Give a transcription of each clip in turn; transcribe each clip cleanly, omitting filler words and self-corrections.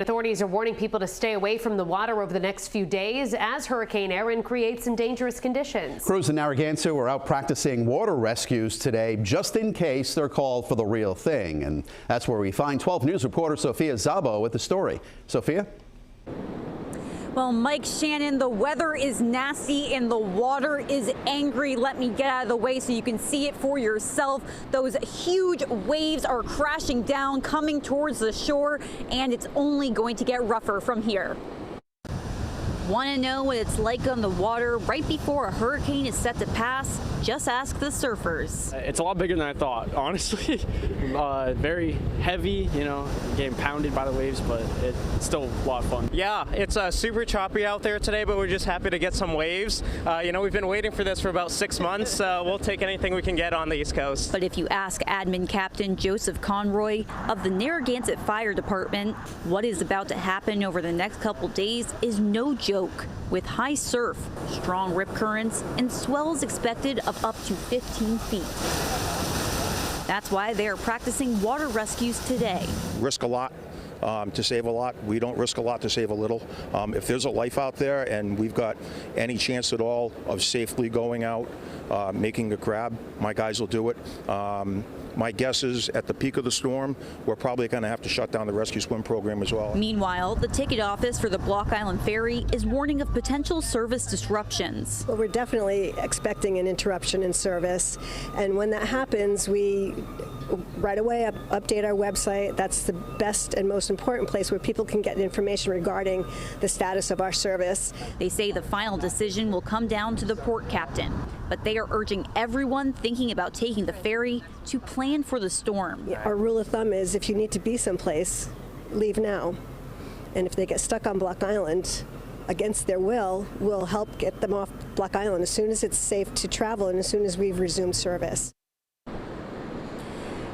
Authorities are warning people to stay away from the water over the next few days as Hurricane Erin creates some dangerous conditions. Crews in Narragansett were out practicing water rescues today just in case they're called for the real thing. And that's where we find 12 News reporter Sophia Szabo with the story. Sophia? Well, Mike, Shannon, the weather is nasty and the water is angry. Let me get out of the way so you can see it for yourself. Those huge waves are crashing down, coming towards the shore, and it's only going to get rougher from here. Want to know what it's like on the water right before a hurricane is set to pass? Just ask the surfers. It's a lot bigger than I thought, honestly. Very heavy, you know, getting pounded by the waves, but it's still a lot of fun. Yeah, it's super choppy out there today, but we're just happy to get some waves. You know, we've been waiting for this for about 6 months. We'll take anything we can get on the East Coast. But if you ask Admin Captain Joseph Conroy of the Narragansett Fire Department, what is about to happen over the next couple days is no joke. With high surf, strong rip currents, and swells expected of up to 15 feet. That's why they are practicing water rescues today. Risk a lot to save a lot. We don't risk a lot to save a little. If there's a life out there and we've got any chance at all of safely going out, making a grab, my guys will do it. My guess is at the peak of the storm, we're probably going to have to shut down the rescue swim program as well. Meanwhile, the ticket office for the Block Island Ferry is warning of potential service disruptions. Well, we're definitely expecting an interruption in service, and when that happens, we right away update our website. That's the best and most important place where people can get information regarding the status of our service. They say the final decision will come down to the port captain, but they are urging everyone thinking about taking the ferry to plan for the storm. Our rule of thumb is if you need to be someplace, leave now. And if they get stuck on Block Island against their will, we'll help get them off Block Island as soon as it's safe to travel and as soon as we've resumed service.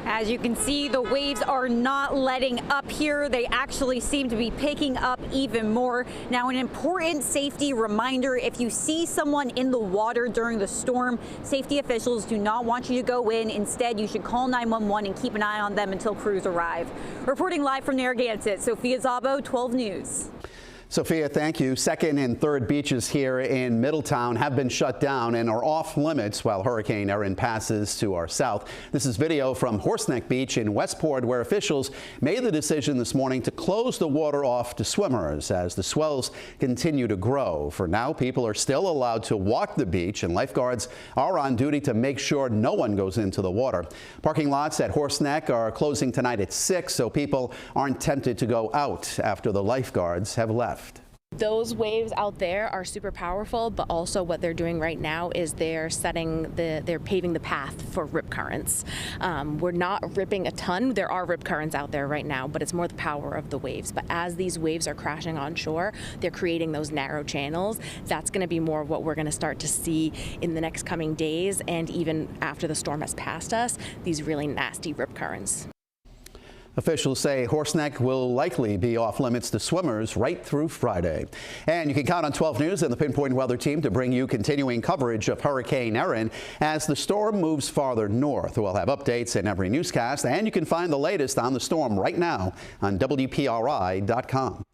As you can see, the waves are not letting up here. They actually seem to be picking up even more. Now, an important safety reminder, if you see someone in the water during the storm, safety officials do not want you to go in. Instead, you should call 911 and keep an eye on them until crews arrive. Reporting live from Narragansett, Sophia Szabo, 12 News. Sophia, thank you. Second and third beaches here in Middletown have been shut down and are off limits while Hurricane Erin passes to our south. This is video from Horseneck Beach in Westport, where officials made the decision this morning to close the water off to swimmers as the swells continue to grow. For now, people are still allowed to walk the beach, and lifeguards are on duty to make sure no one goes into the water. Parking lots at Horseneck are closing tonight at 6, so people aren't tempted to go out after the lifeguards have left. Those waves out there are super powerful, but also what they're doing right now is they're paving the path for rip currents. We're not ripping a ton. There are rip currents out there right now, but it's more the power of the waves. But as these waves are crashing on shore, they're creating those narrow channels. That's going to be more of what we're going to start to see in the next coming days, and even after the storm has passed us, these really nasty rip currents. Officials say Horseneck will likely be off limits to swimmers right through Friday. And you can count on 12 News and the Pinpoint Weather Team to bring you continuing coverage of Hurricane Erin as the storm moves farther north. We'll have updates in every newscast, and you can find the latest on the storm right now on WPRI.com.